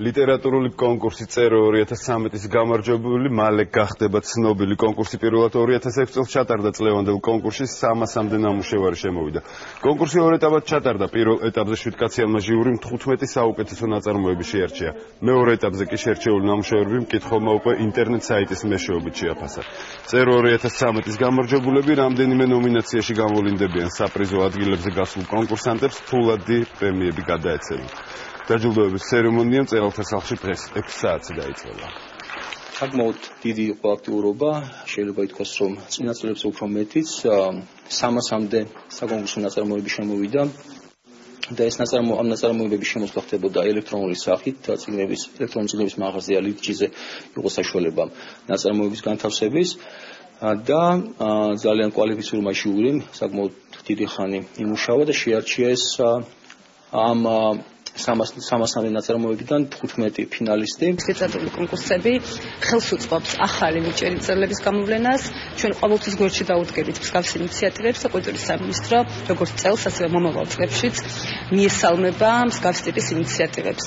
ლიტერატურული კონკურსი წერო 2013-ის გამარჯვებული, მალე გახდება ცნობილი კონკურსი პირველად 2006 წელს ჩატარდა წლევანდელ კონკურსში 300-მდე ნამუშევარი შემოვიდა. კონკურსი ორ ეტაპად ჩატარდა. პირველ ეტაპზე 7 კაციანმა ჟიურიმ 15 საუკეთესო ნაწარმოები შეარჩია. მეორე ეტაპზე კი შერჩეული ნამუშევრები მკითხველმა უკვე ინტერნეტ საიტის მეშვეობით შეაფასა. წერო 2013-ის გამარჯვებულები რამდენიმე ნომინაციაში გამოვლინდებიან. საპრიზო ადგილებზე გასულ კონკურსანტებს ფულადი პრემიები გადაეცემენ. დაჯილდოების ცერემონია მწერალთა სახლში დღეს 6 საათზე დაიწყება. საკმაოდ დიდი იყო აქტიურობა, შეიძლება ითქვას, რომ წინა წლებზე უფრო მეტიც, 300-მდე საკონკურსო ნაწარმოები შემოვიდა და ეს ამ ნაწარმოებების შემოსვლა ხდებოდა ელექტრონული სახით, ელექტრონული წიგნების მაღაზია ლიტჭიზე იყო საშუალება ნაწარმოების განთავსების და ძალიან კვალიფიცურმა ჟიურიმ საკმაოდ დიდი ხანი იმუშავა და შეარჩია ეს ამ 300 ნაწარმოებიდან 15 ფინალისტი. ლიტერატურული კონკურსები ხელს უწყობს ახალი ნიჭიერი მწერლების გამოვლენას. ჩვენ ყოველთვის გვერდში დაუდგებით მსგავს ინიციატივებს და კულტურის სამინისტრო როგორც წელს, ასევე მომავალ წლებშიც მიესალმება მსგავს ტიპის ინიციატივებს.